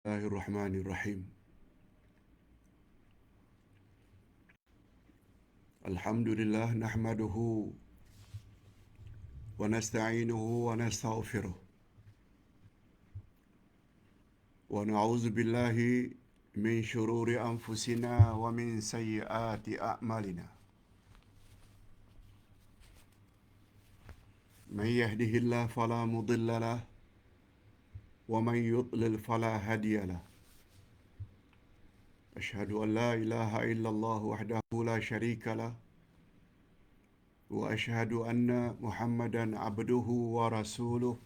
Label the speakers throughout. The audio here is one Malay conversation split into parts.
Speaker 1: Bismillahirrahmanirrahim. Alhamdulillah nahmaduhu wa nasta'inuhu wa nastaghfiruh wa na'udzu billahi min shururi anfusina wa min sayyiati a'malina. Man yahdihillahu fala mudilla lahu wa man yudlil fala hadiya lahu. Asyhadu an la ilaha illallah wahdahu la syarika lahu wa asyhadu anna Muhammadan abduhu wa rasuluh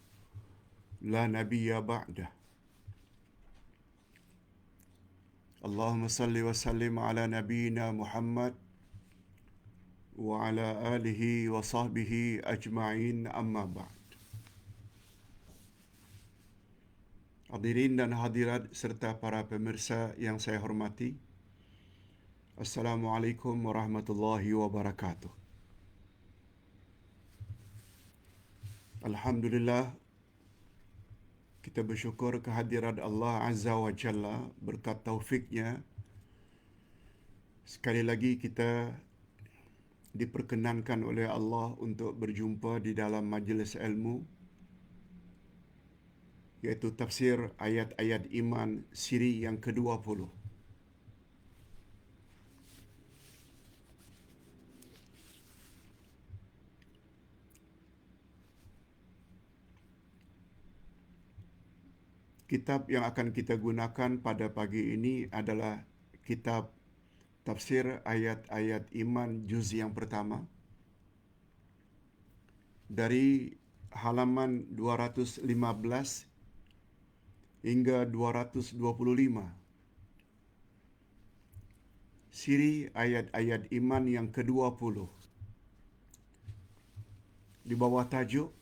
Speaker 1: la nabiyya ba'dah. Allahumma salli wa sallim ala nabiyyina Muhammad wa ala alihi wa sahbihi ajma'in, amma ba'd. Hadirin dan hadirat serta para pemirsa yang saya hormati, Assalamualaikum warahmatullahi wabarakatuh. Alhamdulillah, kita bersyukur kehadirat Allah Azza wa Jalla. Berkat taufiknya, sekali lagi kita diperkenankan oleh Allah untuk berjumpa di dalam majlis ilmu, iaitu tafsir ayat-ayat iman siri yang ke-20. Kitab yang akan kita gunakan pada pagi ini adalah kitab tafsir ayat-ayat iman juz yang pertama, dari halaman 215 hingga 225. Siri ayat-ayat iman yang ke-20 di bawah tajuk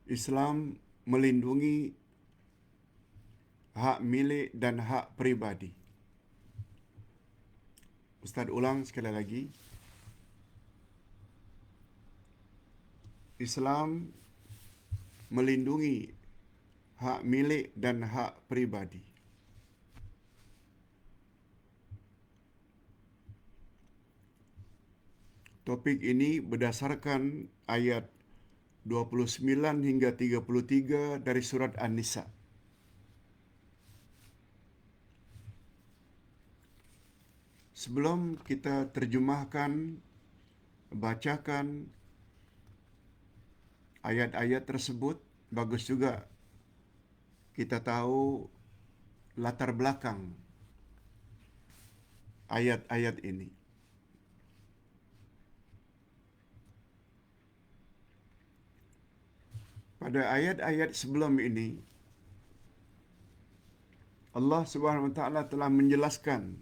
Speaker 1: Islam melindungi hak milik dan hak peribadi. Ustaz ulang sekali lagi. Islam melindungi hak milik dan hak peribadi. Topik ini berdasarkan ayat 29 hingga 33 dari surat An-Nisa. Sebelum kita terjemahkan, bacakan ayat-ayat tersebut, bagus juga kita tahu latar belakang ayat-ayat ini. Pada ayat-ayat sebelum ini, Allah Subhanahu wa taala telah menjelaskan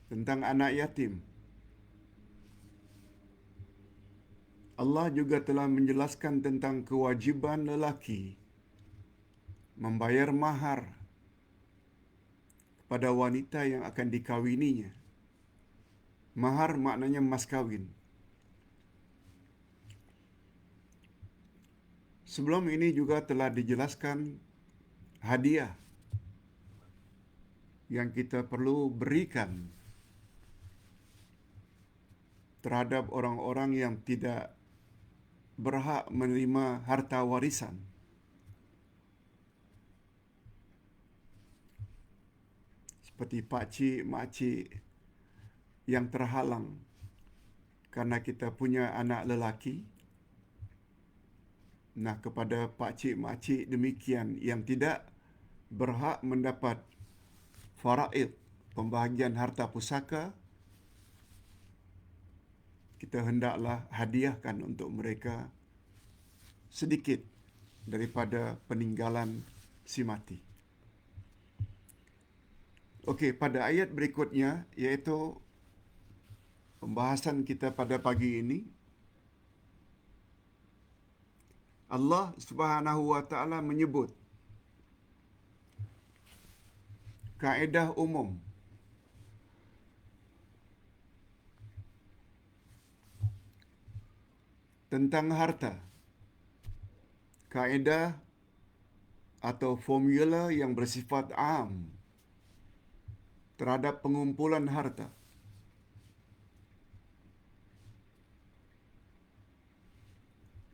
Speaker 1: tentang anak yatim. Allah juga telah menjelaskan tentang kewajiban lelaki membayar mahar kepada wanita yang akan dikawininya. Mahar maknanya mas kawin. Sebelum ini juga telah dijelaskan hadiah yang kita perlu berikan terhadap orang-orang yang tidak berhak menerima harta warisan. Seperti pakcik, makcik yang terhalang karena kita punya anak lelaki. Nah, kepada pakcik, makcik demikian yang tidak berhak mendapat faraid, pembahagian harta pusaka, kita hendaklah hadiahkan untuk mereka sedikit daripada peninggalan si mati. Okey, pada ayat berikutnya, iaitu pembahasan kita pada pagi ini, Allah Subhanahu wa taala menyebut kaedah umum tentang harta. Kaedah atau formula yang bersifat am terhadap pengumpulan harta.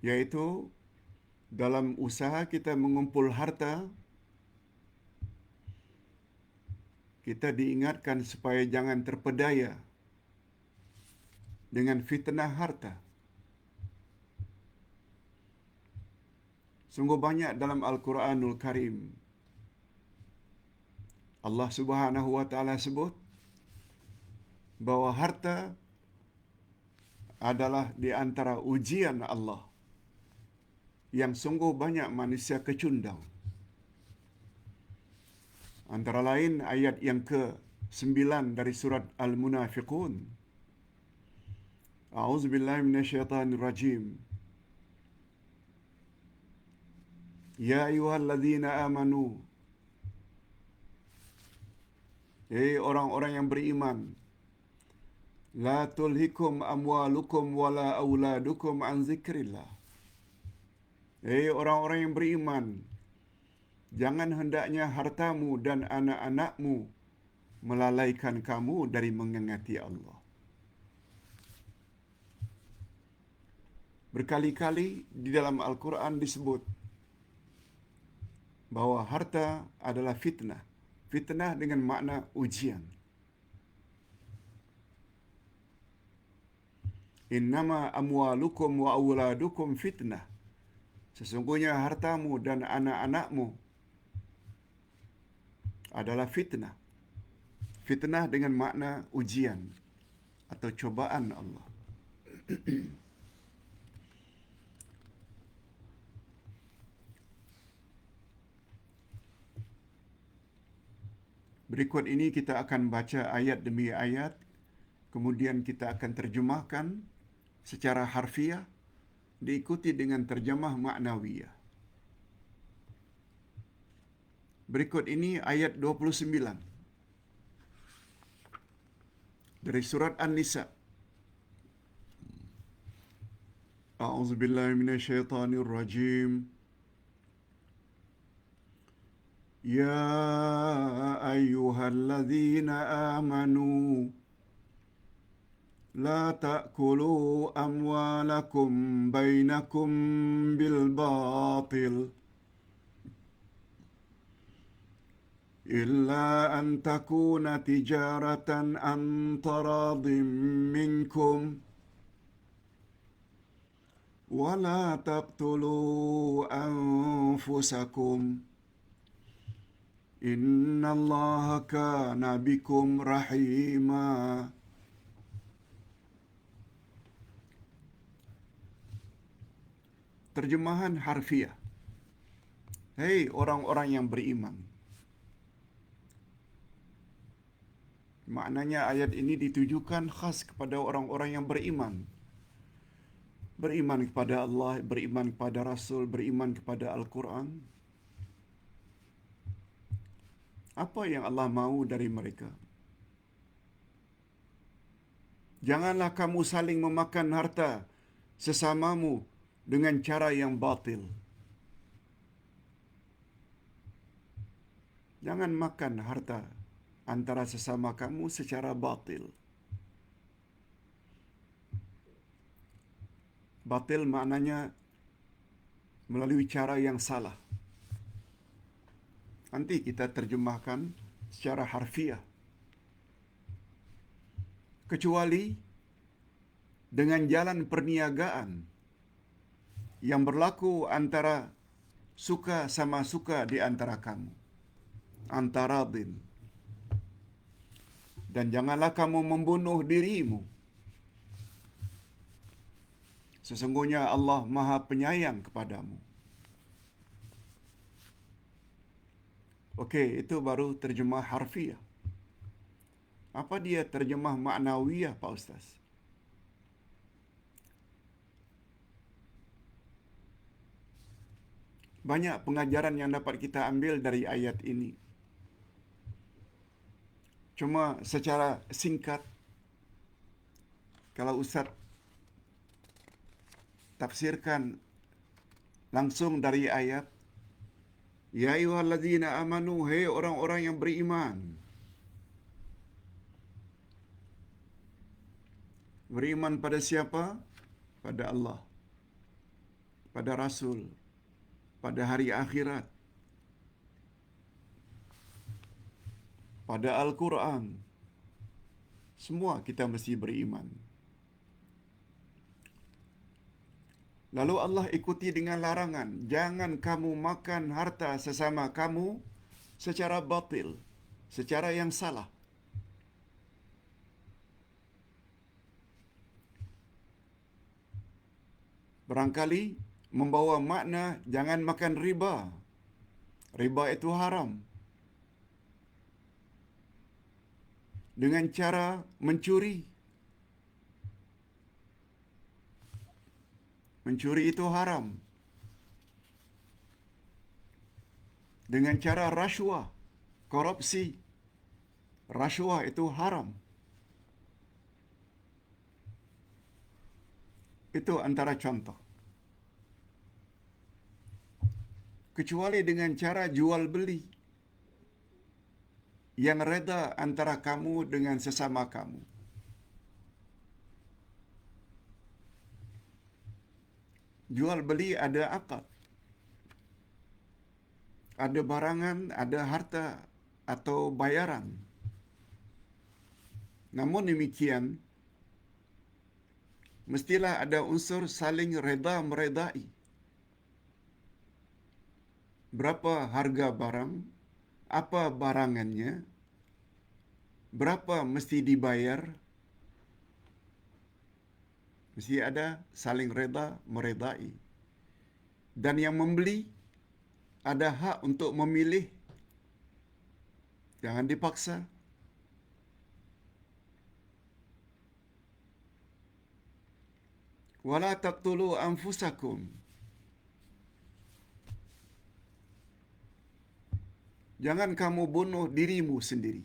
Speaker 1: Yaitu dalam usaha kita mengumpul harta, kita diingatkan supaya jangan terpedaya dengan fitnah harta. Sungguh banyak dalam Al-Quranul Karim Allah Subhanahu wa taala sebut bahwa harta adalah di antara ujian Allah yang sungguh banyak manusia kecundang. Antara lain ayat yang ke-9 dari surat Al-Munafiqun. A'udzubillahi minasyaitonir rajim. Ya ayyuhalladzina amanu. Orang-orang yang beriman. La tulhikum amwalukum wala auladukum an zikrillah. Orang-orang yang beriman, jangan hendaknya hartamu dan anak-anakmu melalaikan kamu dari mengingati Allah. Berkali-kali di dalam Al-Quran disebut bahwa harta adalah fitnah. Fitnah dengan makna ujian. Innama amwalukum wa auladukum fitnah. Sesungguhnya hartamu dan anak-anakmu adalah fitnah. Fitnah dengan makna ujian atau cobaan Allah. Berikut ini kita akan baca ayat demi ayat, kemudian kita akan terjemahkan secara harfiah, diikuti dengan terjemah maknawiyah. Berikut ini ayat 29 dari surat An-Nisa. A'udzubillahi minasyaitonir rajim. Ya ayyuhalladzina amanu la ta'kulu amwalakum bainakum bil batil illa an takuna tijaratan an taradhim minkum wa la taqtulu anfusakum innallaha kana bikum rahima. Terjemahan harfiah. Hei orang-orang yang beriman. Maknanya ayat ini ditujukan khas kepada orang-orang yang beriman. Beriman kepada Allah, beriman kepada Rasul, beriman kepada Al-Quran. Apa yang Allah mahu dari mereka? Janganlah kamu saling memakan harta sesamamu dengan cara yang batil. Jangan makan harta antara sesama kamu secara batil. Batil maknanya melalui cara yang salah. Nanti kita terjemahkan secara harfiah. Kecuali dengan jalan perniagaan yang berlaku antara suka sama suka di antara kamu. Antaradin. Dan janganlah kamu membunuh dirimu. Sesungguhnya Allah Maha Penyayang kepadamu. Okey, itu baru terjemah harfiah. Apa dia terjemah maknawiyah, Pak Ustaz? Banyak pengajaran yang dapat kita ambil dari ayat ini. Cuma secara singkat, kalau Ustaz tafsirkan langsung dari ayat, Ya ayyuhallazina amanu, hai orang-orang yang beriman. Beriman pada siapa? Pada Allah, pada Rasul, pada hari akhirat, pada Al-Quran. Semua kita mesti beriman. Lalu Allah ikuti dengan larangan, jangan kamu makan harta sesama kamu secara batil, secara yang salah. Barangkali membawa makna jangan makan riba. Riba itu haram. Dengan cara mencuri. Mencuri itu haram. Dengan cara rasuah, korupsi. Rasuah itu haram. Itu antara contoh. Kecuali dengan cara jual beli yang reda antara kamu dengan sesama kamu. Jual beli ada akad. Ada barangan, ada harta atau bayaran. Namun demikian, mestilah ada unsur saling reda meredai. Berapa harga barang, apa barangannya, berapa mesti dibayar, mesti ada saling reda meredai. Dan yang membeli ada hak untuk memilih, jangan dipaksa. Wala taqtulu anfusakum. Jangan kamu bunuh dirimu sendiri.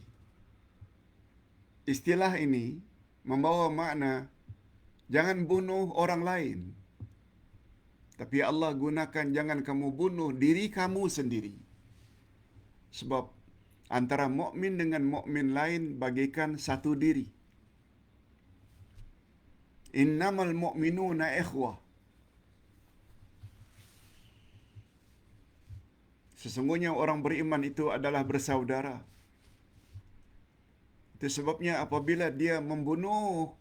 Speaker 1: Istilah ini membawa makna jangan bunuh orang lain. Tapi Allah gunakan jangan kamu bunuh diri kamu sendiri. Sebab antara mukmin dengan mukmin lain bagaikan satu diri. Innamal mu'minuna ikhwah. Sesungguhnya orang beriman itu adalah bersaudara. Itu sebabnya apabila dia membunuh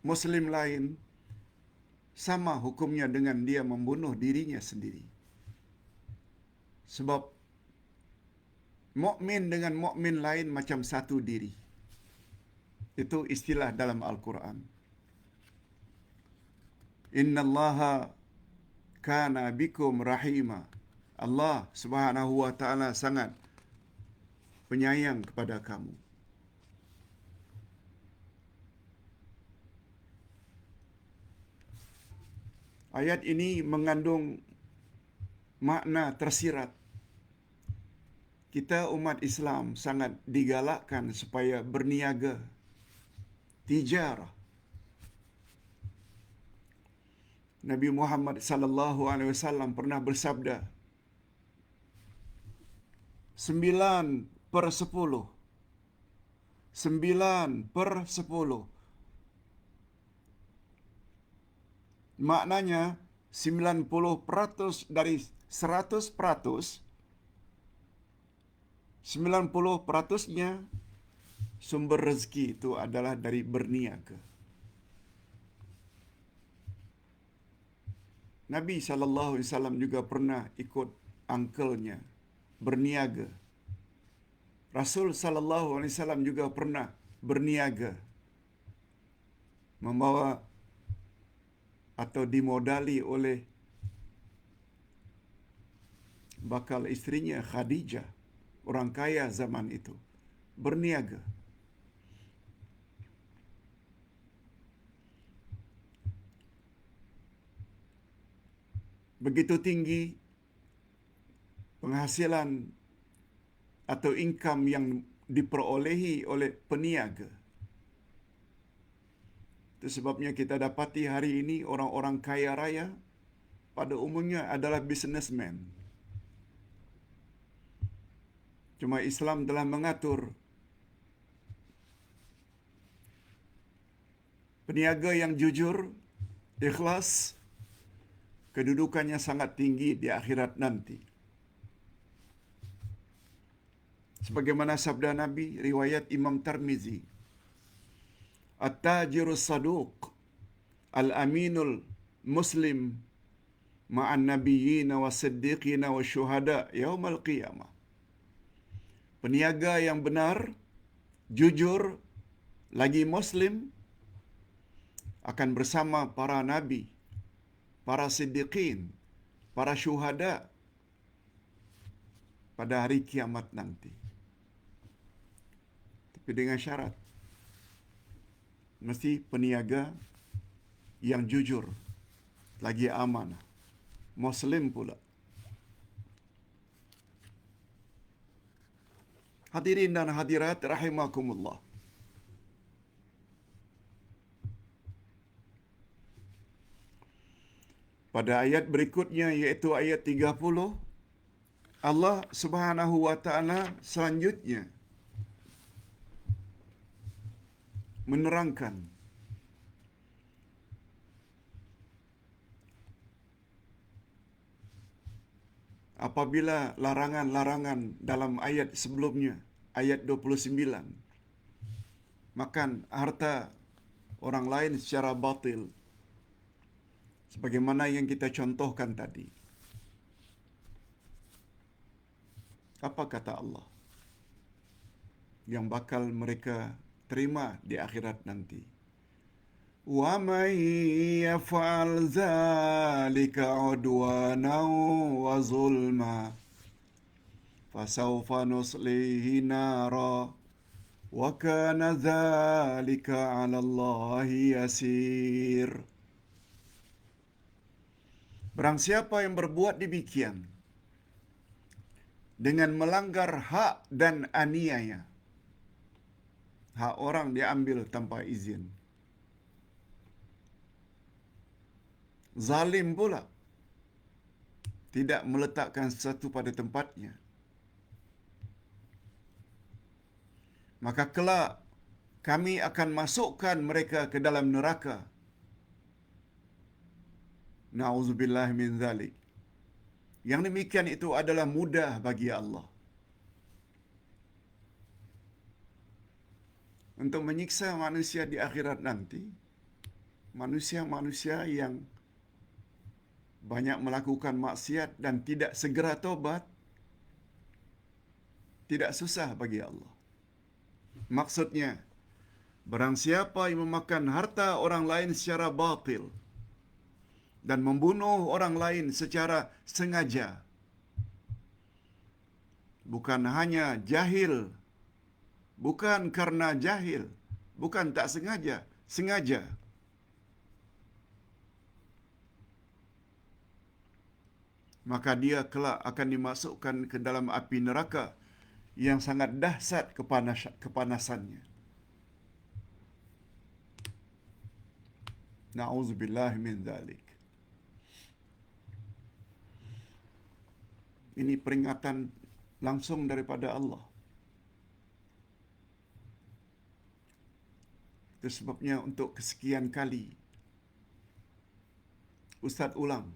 Speaker 1: Muslim lain, sama hukumnya dengan dia membunuh dirinya sendiri. Sebab mukmin dengan mukmin lain macam satu diri. Itu istilah dalam Al-Quran. Innallaha kana bikum rahima. Allah Subhanahu wa taala sangat penyayang kepada kamu. Ayat ini mengandung makna tersirat. Kita umat Islam sangat digalakkan supaya berniaga, tijarah. Nabi Muhammad sallallahu alaihi wasallam pernah bersabda, 9/10. 9/10. Maknanya 90% dari 100%, 90%-nya sumber rezeki itu adalah dari berniaga. Nabi SAW juga pernah ikut uncle-nya berniaga. Rasul SAW juga pernah berniaga, membawa atau dimodali oleh bakal istrinya Khadijah, orang kaya zaman itu, berniaga. Begitu tinggi penghasilan atau income yang diperolehi oleh peniaga. Itu sebabnya kita dapati hari ini orang-orang kaya raya pada umumnya adalah businessman. Cuma Islam telah mengatur peniaga yang jujur, ikhlas, kedudukannya sangat tinggi di akhirat nanti. Sebagaimana sabda Nabi, riwayat Imam Tirmizi, At-tajirus saduq, al-aminul muslim, ma'an nabiyyina wa siddiqina wa syuhada yaumal qiyamah. Peniaga yang benar, jujur, lagi muslim, akan bersama para nabi, para siddiqin, para syuhada pada hari kiamat nanti. Tapi dengan syarat, mesti peniaga yang jujur, lagi amanah, muslim pula. Hadirin dan hadirat rahimakumullah. Pada ayat berikutnya, iaitu ayat 30, Allah Subhanahu wa taala selanjutnya menerangkan apabila larangan-larangan dalam ayat sebelumnya, ayat 29, makan harta orang lain secara batil, sebagaimana yang kita contohkan tadi. Apa kata Allah yang bakal mereka terima di akhirat nanti? Wa may yaf'al dzalika 'udwanan wa zulma fasawfa nuslihi nara wa kana dzalika 'ala Allahi yasir. Barang siapa yang berbuat demikian dengan melanggar hak dan aniaya, hak orang diambil tanpa izin, zalim pula, tidak meletakkan sesuatu pada tempatnya, maka kelak kami akan masukkan mereka ke dalam neraka. Na'udzubillah min zalik. Yang demikian itu adalah mudah bagi Allah untuk menyiksa manusia di akhirat nanti. Manusia-manusia yang banyak melakukan maksiat dan tidak segera tobat, tidak susah bagi Allah. Maksudnya, barang siapa yang memakan harta orang lain secara batil dan membunuh orang lain secara sengaja, bukan hanya jahil, bukan karena jahil, bukan tak sengaja, sengaja, maka dia kelak akan dimasukkan ke dalam api neraka yang sangat dahsyat kepanasannya. Na'udzubillah min dzalik. Ini peringatan langsung daripada Allah. Itu sebabnya untuk kesekian kali Ustaz ulang,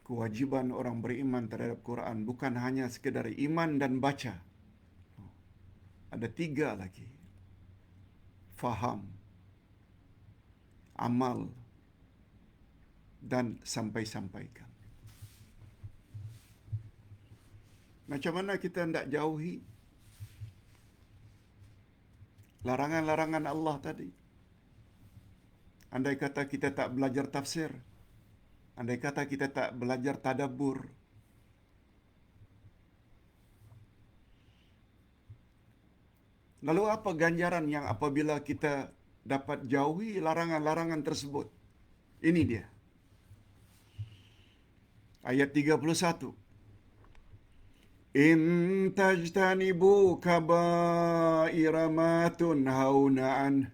Speaker 1: kewajiban orang beriman terhadap Quran bukan hanya sekedar iman dan baca. Ada 3 lagi. Faham, amal, dan sampai-sampaikan. Macam mana kita hendak jauhi larangan-larangan Allah tadi? Andai kata kita tak belajar tafsir, andai kata kita tak belajar tadabbur, lalu apa ganjaran yang apabila kita dapat jauhi larangan-larangan tersebut? Ini dia. Ayat 31. In tajtanibu kaba'ira ma tunhauna an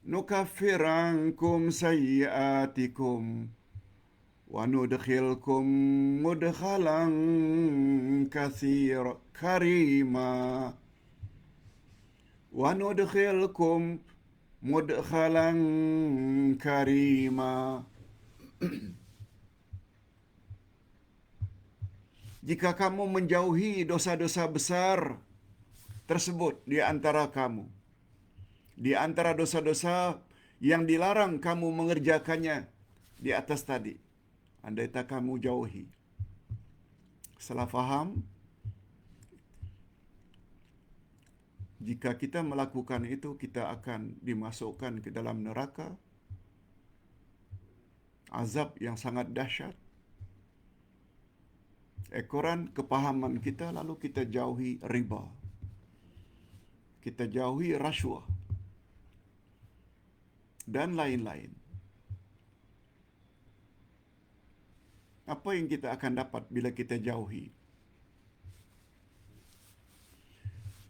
Speaker 1: nukaffir ankum sayyi'atikum wa nudkhilkum mudkhalan karima wa nudkhilkum mudkhalan karima. Jika kamu menjauhi dosa-dosa besar tersebut di antara kamu, di antara dosa-dosa yang dilarang kamu mengerjakannya di atas tadi, andai tak kamu jauhi. Salah faham, jika kita melakukan itu, kita akan dimasukkan ke dalam neraka, azab yang sangat dahsyat. Ekoran kepahaman kita, lalu kita jauhi riba, kita jauhi rasuah, dan lain-lain. Apa yang kita akan dapat bila kita jauhi?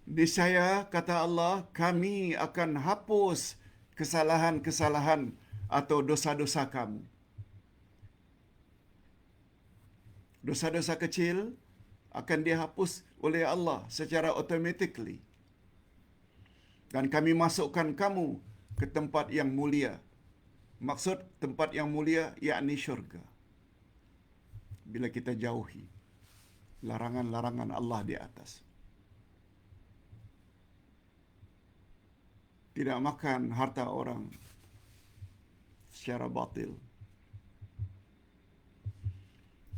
Speaker 1: Niscaya, kata Allah, kami akan hapus kesalahan-kesalahan atau dosa-dosa kamu. Dosa-dosa kecil akan dihapus oleh Allah secara automatically. Dan kami masukkan kamu ke tempat yang mulia. Maksud tempat yang mulia yakni syurga. Bila kita jauhi larangan-larangan Allah di atas. Tidak makan harta orang secara batil.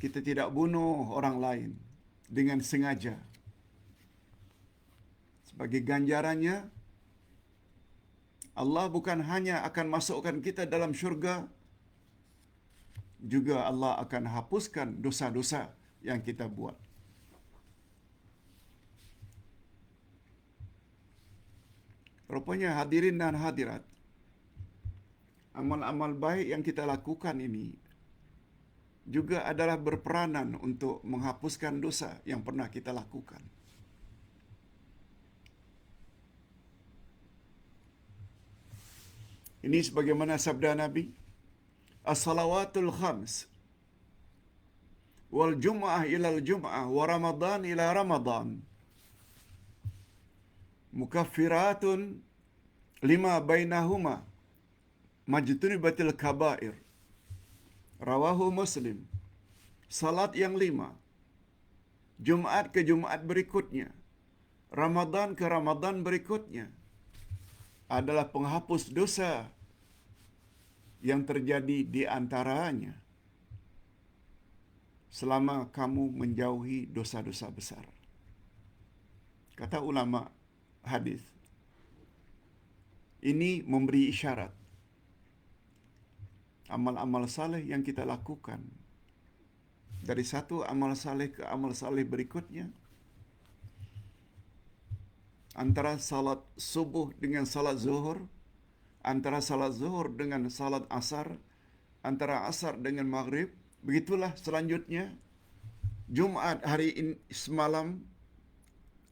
Speaker 1: Kita tidak bunuh orang lain dengan sengaja. Sebagai ganjarannya, Allah bukan hanya akan masukkan kita dalam syurga, juga Allah akan hapuskan dosa-dosa yang kita buat. Rupanya hadirin dan hadirat, amal-amal baik yang kita lakukan ini juga adalah berperanan untuk menghapuskan dosa yang pernah kita lakukan. Ini sebagaimana sabda Nabi, as-salawatul khams wal jum'ah ilal jum'ah wa ramadan ila ramadan mukaffiratun lima bainahuma majtunibatil kabair. Rawahu Muslim. Salat yang 5, Jumaat ke Jumaat berikutnya, Ramadan ke Ramadan berikutnya, adalah penghapus dosa yang terjadi di antaranya selama kamu menjauhi dosa-dosa besar. Kata ulama hadis, ini memberi isyarat amal-amal saleh yang kita lakukan dari satu amal saleh ke amal saleh berikutnya, antara salat subuh dengan salat zuhur, antara salat zuhur dengan salat asar, antara asar dengan maghrib, begitulah selanjutnya. Jumaat hari ini semalam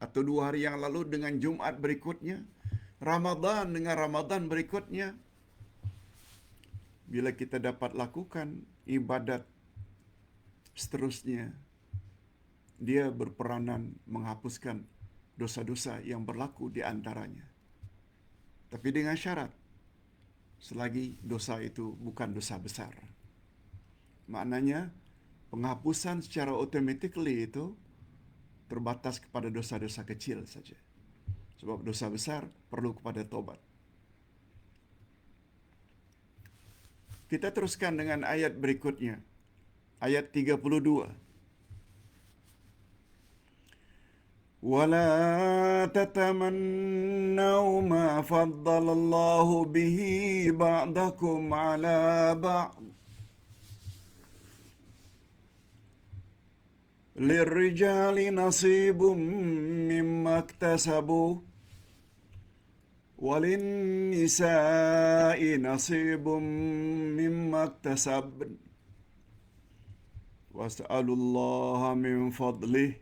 Speaker 1: atau 2 hari yang lalu dengan Jumaat berikutnya, Ramadan dengan Ramadan berikutnya. Bila kita dapat lakukan ibadat seterusnya, dia berperanan menghapuskan dosa-dosa yang berlaku di antaranya. Tapi dengan syarat, selagi dosa itu bukan dosa besar. Maknanya, penghapusan secara automatically itu terbatas kepada dosa-dosa kecil saja. Sebab dosa besar perlu kepada taubat. Kita teruskan dengan ayat berikutnya. Ayat 32. وَلَا تَتَمَنَّوْا مَا فَضَّلَ اللَّهُ بِهِ بَعْضَكُمْ عَلَى بَعْضٍ لِلرِّجَالِ نَصِيبٌ مِّمَّا اكْتَسَبُوا وَلِلنِّسَاءِ نَصِيبٌ مِّمَّا اكْتَسَبْنَ وَاسْأَلُوا اللَّهَ مِنْ فَضْلِهِ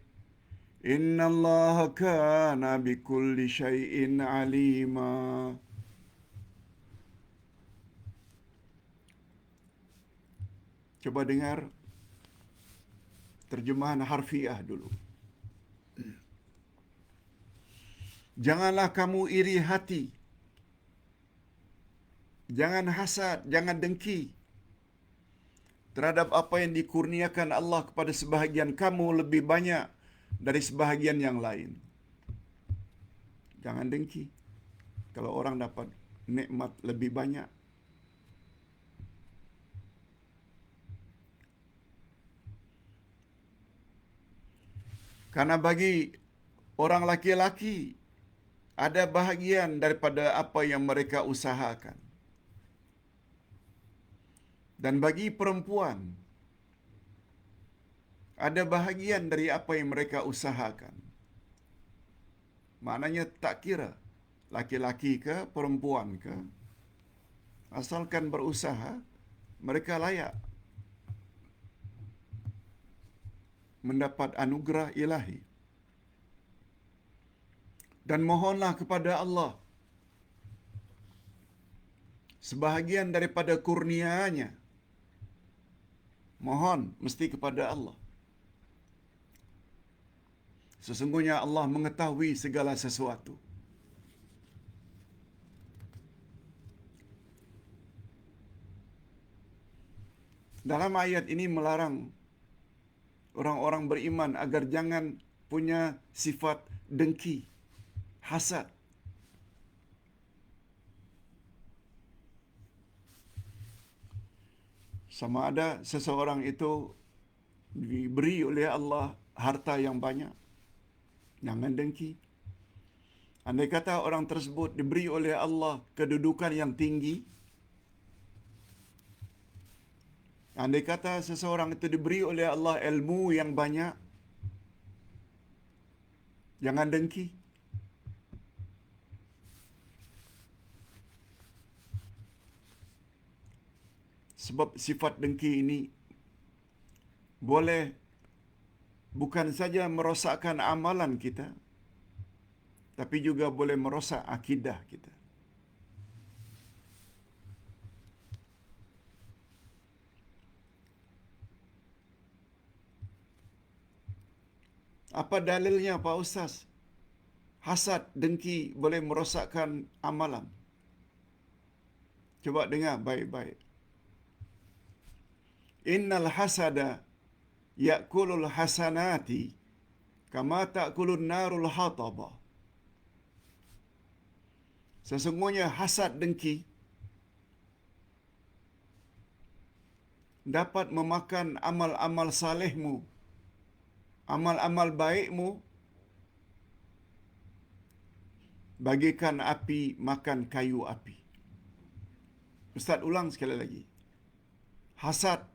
Speaker 1: إِنَّ اللَّهَ كَانَ بِكُلِّ شَيْءٍ عَلِيمًا. Coba dengar terjemahan harfiah dulu. Janganlah kamu iri hati. Jangan hasad, jangan dengki terhadap apa yang dikurniakan Allah kepada sebahagian kamu lebih banyak dari sebahagian yang lain. Jangan dengki kalau orang dapat nikmat lebih banyak. Karena bagi orang laki-laki ada bahagian daripada apa yang mereka usahakan. Dan bagi perempuan ada bahagian dari apa yang mereka usahakan. Maknanya tak kira laki-laki ke perempuan ke, asalkan berusaha, mereka layak mendapat anugerah ilahi. Dan mohonlah kepada Allah sebahagian daripada kurnia-Nya. Mohon mesti kepada Allah. Sesungguhnya Allah mengetahui segala sesuatu. Dalam ayat ini melarang orang-orang beriman agar jangan punya sifat dengki, hasad. Sama ada seseorang itu diberi oleh Allah harta yang banyak, jangan dengki. Andai kata orang tersebut diberi oleh Allah kedudukan yang tinggi, andai kata seseorang itu diberi oleh Allah ilmu yang banyak, jangan dengki. Sebab sifat dengki ini boleh bukan saja merosakkan amalan kita, tapi juga boleh merosak akidah kita. Apa dalilnya Pak Ustaz? Hasad, dengki boleh merosakkan amalan. Coba dengar baik-baik. Innal hasada ya'kulul hasanati kama ta'kulun narul hataba. Sesungguhnya hasad dengki dapat memakan amal-amal salehmu, amal-amal baikmu, bagikan api makan kayu api. Ustaz ulang sekali lagi. Hasad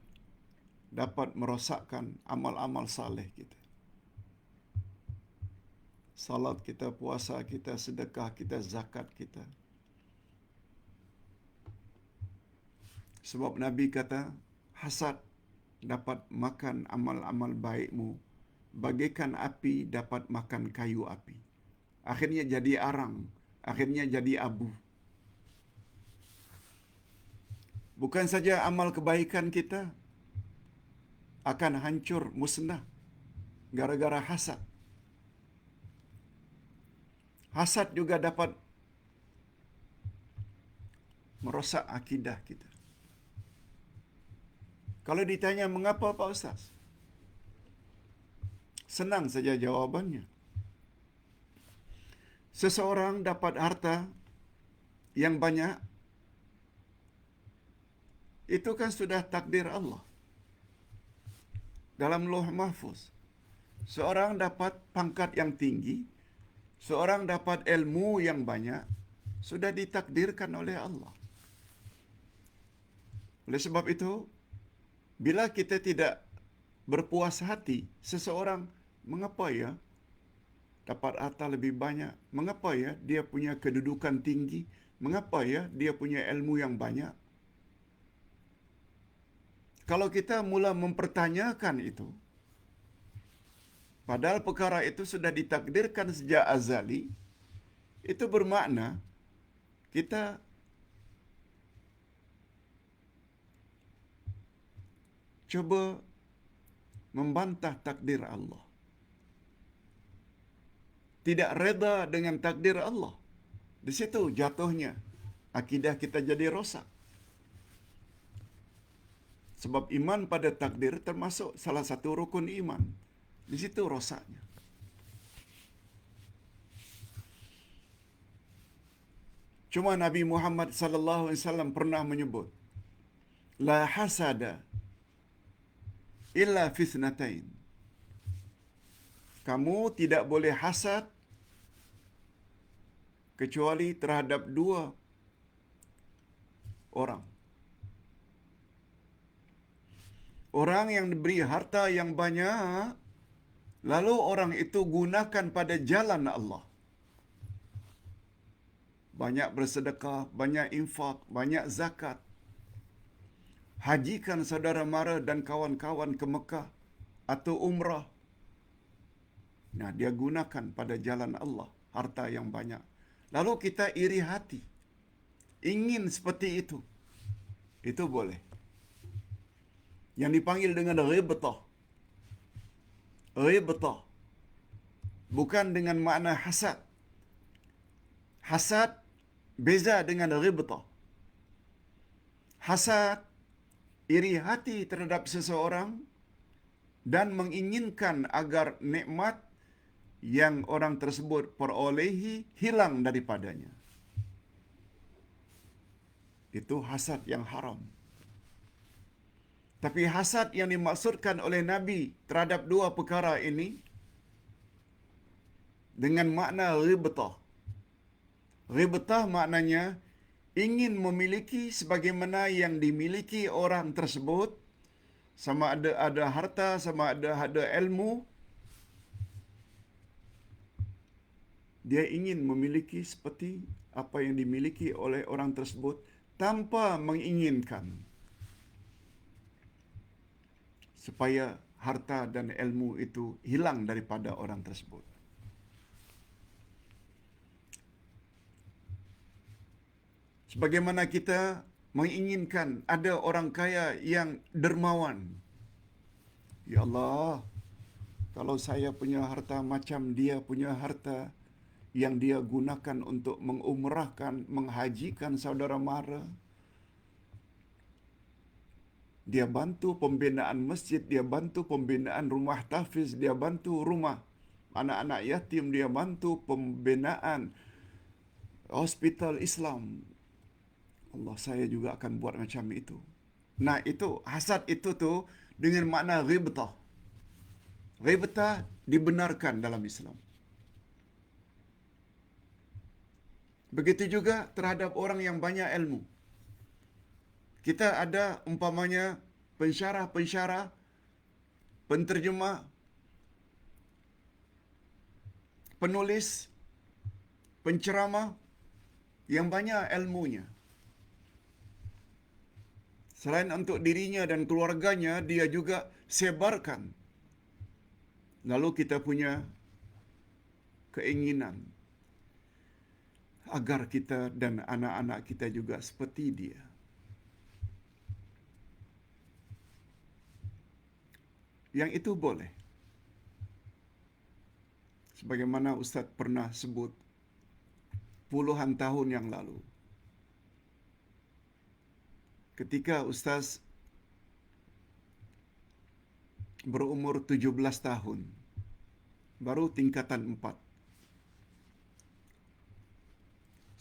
Speaker 1: dapat merosakkan amal-amal saleh kita. Salat kita, puasa kita, sedekah kita, zakat kita. Sebab Nabi kata, hasad dapat makan amal-amal baikmu, bagaikan api dapat makan kayu api. Akhirnya jadi arang, akhirnya jadi abu. Bukan saja amal kebaikan kita akan hancur, musnah, gara-gara hasad. Hasad juga dapat merosak akidah kita. Kalau ditanya mengapa Pak Ustaz? Senang saja jawabannya. Seseorang dapat harta yang banyak, itu kan sudah takdir Allah. Dalam Lauh Mahfuz. Seorang dapat pangkat yang tinggi, seorang dapat ilmu yang banyak, sudah ditakdirkan oleh Allah. Oleh sebab itu, bila kita tidak berpuas hati, seseorang, mengapa ya dapat harta lebih banyak? Mengapa ya dia punya kedudukan tinggi? Mengapa ya dia punya ilmu yang banyak? Kalau kita mula mempertanyakan itu, padahal perkara itu sudah ditakdirkan sejak azali, itu bermakna kita cuba membantah takdir Allah. Tidak reda dengan takdir Allah. Di situ jatuhnya akidah kita jadi rosak. Sebab iman pada takdir termasuk salah satu rukun iman. Di situ rosaknya. Cuma Nabi Muhammad sallallahu alaihi wasallam pernah menyebut, la hasada illa fitnatain. Kamu tidak boleh hasad kecuali terhadap dua orang. Orang yang diberi harta yang banyak, lalu orang itu gunakan pada jalan Allah. Banyak bersedekah, banyak infak, banyak zakat. Hajikan saudara mara dan kawan-kawan ke Mekah atau umrah. Nah, dia gunakan pada jalan Allah harta yang banyak. Lalu kita iri hati, ingin seperti itu. Itu boleh. Yang dipanggil dengan ghibtah. Ghibtah. Bukan dengan makna hasad. Hasad beza dengan ghibtah. Hasad, iri hati terhadap seseorang dan menginginkan agar nikmat yang orang tersebut perolehi hilang daripadanya. Itu hasad yang haram. Tapi hasad yang dimaksudkan oleh Nabi terhadap dua perkara ini dengan makna ghibtah. Ghibtah maknanya ingin memiliki sebagaimana yang dimiliki orang tersebut, sama ada harta, sama ada ilmu. Dia ingin memiliki seperti apa yang dimiliki oleh orang tersebut tanpa menginginkan supaya harta dan ilmu itu hilang daripada orang tersebut. Sebagaimana kita menginginkan ada orang kaya yang dermawan. Ya Allah, kalau saya punya harta macam dia punya harta yang dia gunakan untuk mengumrahkan, menghajikan saudara mara. Dia bantu pembinaan masjid, dia bantu pembinaan rumah tahfiz, dia bantu rumah anak-anak yatim, dia bantu pembinaan hospital Islam. Allah, saya juga akan buat macam itu. Nah, itu hasad itu tu dengan makna ghibtah. Ghibtah dibenarkan dalam Islam. Begitu juga terhadap orang yang banyak ilmu. Kita ada umpamanya pensyarah-pensyarah, penterjemah, penulis, penceramah yang banyak ilmunya. Selain untuk dirinya dan keluarganya, dia juga sebarkan. Lalu kita punya keinginan agar kita dan anak-anak kita juga seperti dia. Yang itu boleh. Sebagaimana Ustaz pernah sebut puluhan tahun yang lalu. Ketika Ustaz berumur 17 tahun, baru tingkatan 4,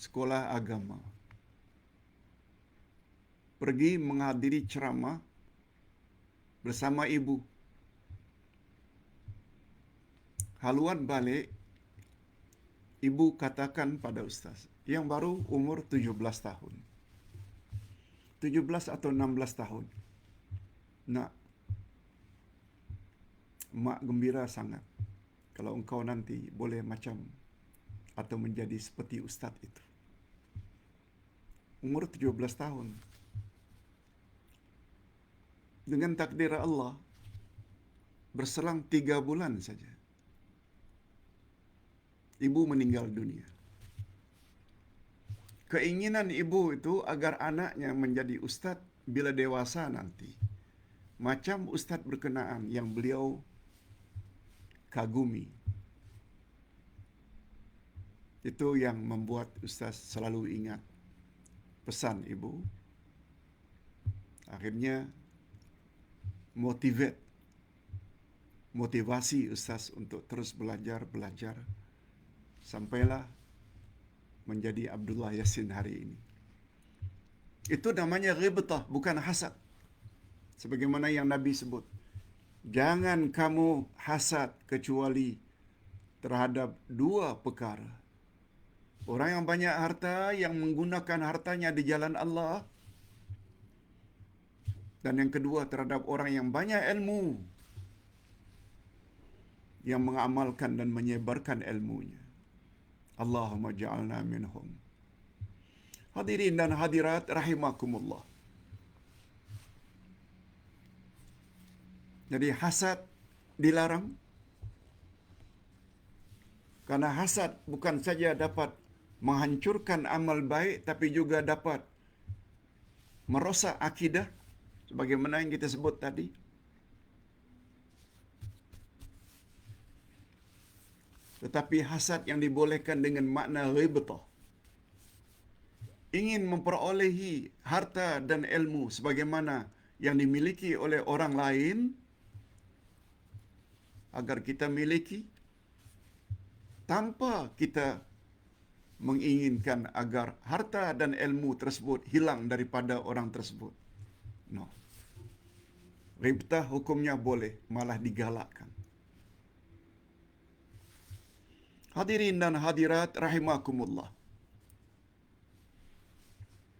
Speaker 1: sekolah agama, pergi menghadiri ceramah bersama ibu. Haluan balik, ibu katakan pada Ustaz, yang baru umur 17 tahun. 17 atau 16 tahun. Nak, mak gembira sangat kalau engkau nanti boleh macam atau menjadi seperti Ustaz itu. Umur 17 tahun. Dengan takdir Allah, berselang 3 bulan saja, ibu meninggal dunia. Keinginan ibu itu agar anaknya menjadi ustaz bila dewasa nanti. macam ustaz berkenaan yang beliau kagumi. Itu yang membuat ustaz selalu ingat pesan ibu. Akhirnya motivasi ustaz untuk terus belajar sampailah menjadi Abdullah Yassin hari ini. Itu namanya ghibtah, bukan hasad. Sebagaimana yang Nabi sebut, jangan kamu hasad kecuali terhadap dua perkara. Orang yang banyak harta, yang menggunakan hartanya di jalan Allah. Dan yang kedua terhadap orang yang banyak ilmu, yang mengamalkan dan menyebarkan ilmunya. Allahumma ja'alna minhum. Hadirin dan hadirat rahimakumullah. Jadi hasad dilarang. Karena hasad bukan saja dapat menghancurkan amal baik, tapi juga dapat merosak akidah, sebagaimana yang kita sebut tadi. Tetapi hasad yang dibolehkan dengan makna ghibtah, ingin memperolehi harta dan ilmu sebagaimana yang dimiliki oleh orang lain, agar kita miliki, tanpa kita menginginkan agar harta dan ilmu tersebut hilang daripada orang tersebut. No. Ghibtah hukumnya boleh, malah digalakkan. Hadirin dan hadirat rahimakumullah.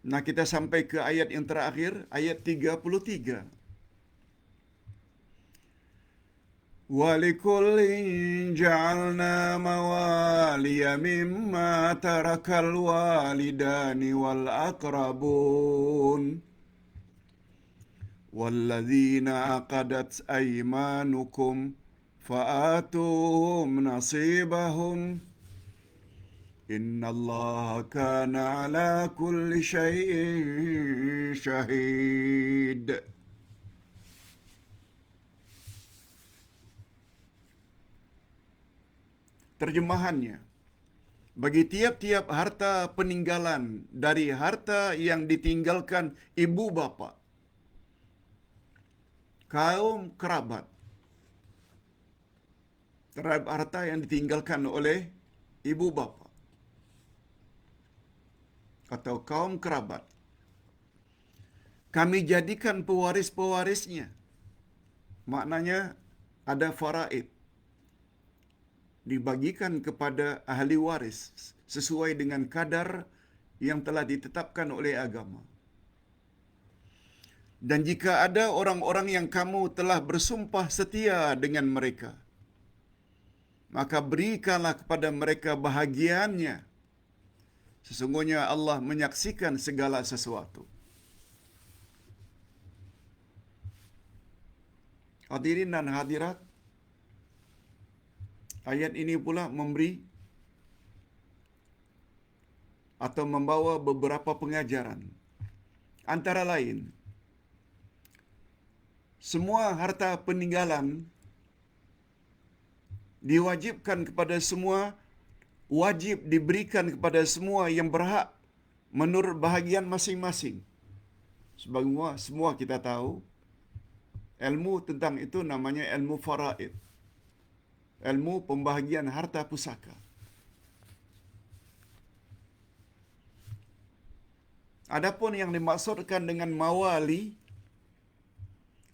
Speaker 1: Nah, kita sampai ke ayat yang terakhir, ayat 33. وَلِكُلٍّ جَعَلْنَا مَوَالِيَ مِمَّا تَرَكَ الْوَالِدَانِ وَالْأَقْرَبُونَ وَالَّذِينَ عَقَدَتْ أَيْمَانُكُمْ فَآتُوهُمْ نَصِيبَهُمْ إِنَّ اللَّهَ كَانَ عَلَى كُلِّ شَيْءٍ شَهِيدٌ. Terjemahannya, bagi tiap-tiap harta peninggalan dari harta yang ditinggalkan ibu bapa, kaum kerabat, terhadap harta yang ditinggalkan oleh ibu bapa atau kaum kerabat, kami jadikan pewaris-pewarisnya. Maknanya ada faraid, dibagikan kepada ahli waris sesuai dengan kadar yang telah ditetapkan oleh agama. Dan jika ada orang-orang yang kamu telah bersumpah setia dengan mereka, maka berikanlah kepada mereka bahagiannya. Sesungguhnya Allah menyaksikan segala sesuatu. Hadirin dan hadirat, ayat ini pula memberi atau membawa beberapa pengajaran. Antara lain, semua harta peninggalan diwajibkan kepada semua, wajib diberikan kepada semua yang berhak menurut bahagian masing-masing. Semua kita tahu, ilmu tentang itu namanya ilmu faraid. Ilmu pembahagian harta pusaka. Adapun yang dimaksudkan dengan mawali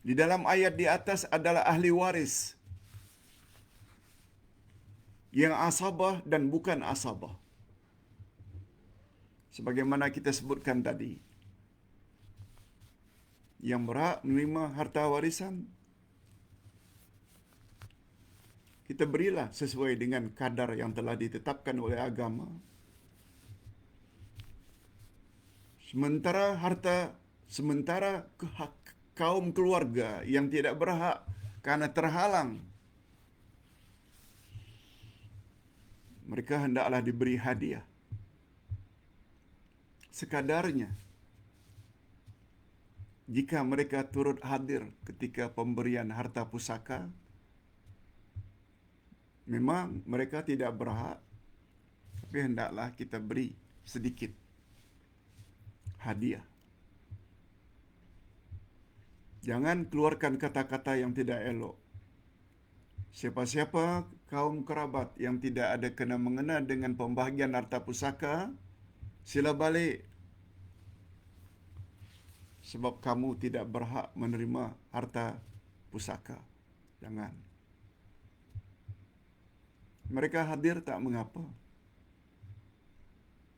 Speaker 1: di dalam ayat di atas adalah ahli waris yang asabah dan bukan asabah. Sebagaimana kita sebutkan tadi, yang berhak menerima harta warisan, kita berilah sesuai dengan kadar yang telah ditetapkan oleh agama. Sementara kaum keluarga yang tidak berhak karena terhalang, mereka hendaklah diberi hadiah sekadarnya. jika mereka turut hadir ketika pemberian harta pusaka, memang mereka tidak berhak, tapi hendaklah kita beri sedikit hadiah. Jangan keluarkan kata-kata yang tidak elok. Siapa-siapa kaum kerabat yang tidak ada kena-mengena dengan pembahagian harta pusaka, sila balik. Sebab kamu tidak berhak menerima harta pusaka. Jangan. Mereka hadir tak mengapa.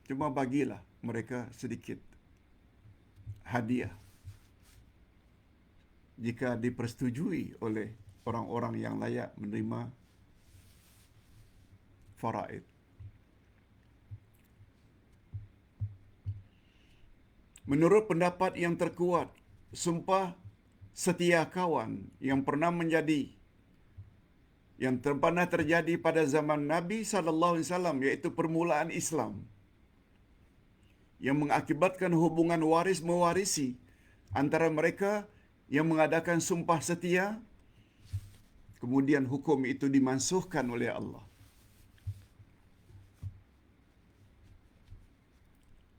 Speaker 1: Cuma bagilah mereka sedikit hadiah. Jika dipersetujui oleh orang-orang yang layak menerima faraid. Menurut pendapat yang terkuat, sumpah setia kawan yang pernah terjadi pada zaman Nabi SAW, iaitu permulaan Islam, yang mengakibatkan hubungan waris mewarisi antara mereka yang mengadakan sumpah setia, kemudian hukum itu dimansuhkan oleh Allah.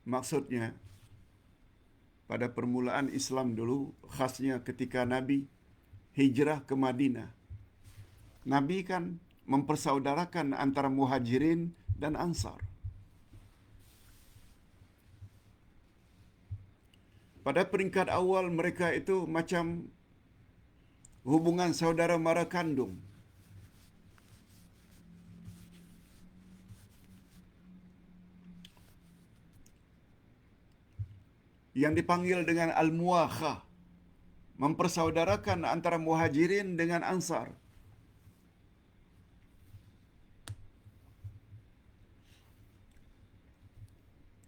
Speaker 1: Maksudnya, pada permulaan Islam dulu, khasnya ketika Nabi hijrah ke Madinah, Nabi kan mempersaudarakan antara Muhajirin dan Ansar. Pada peringkat awal mereka itu macam hubungan saudara mara kandung. Yang dipanggil dengan al-muakhah, mempersaudarakan antara Muhajirin dengan Ansar.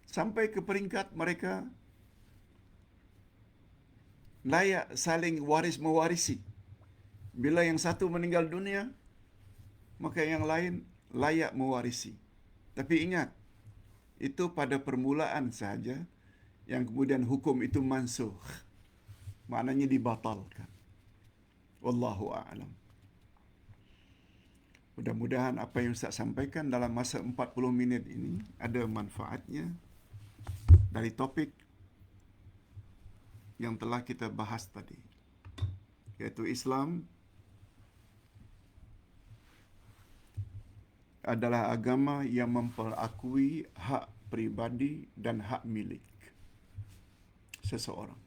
Speaker 1: Sampai ke peringkat mereka layak saling waris mewarisi. Bila yang satu meninggal dunia, maka yang lain layak mewarisi. Tapi ingat, itu pada permulaan saja, yang kemudian hukum itu mansuh. Maknanya dibatalkan. Wallahu a'lam. Mudah-mudahan apa yang Ustaz sampaikan dalam masa 40 minit ini ada manfaatnya dari topik yang telah kita bahas tadi, yaitu Islam adalah agama yang memperakui hak pribadi dan hak milik seseorang.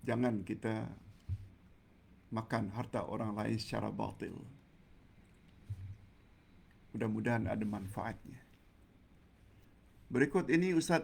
Speaker 1: Jangan kita makan harta orang lain secara batil. Mudah-mudahan ada manfaatnya. Berikut ini Ustaz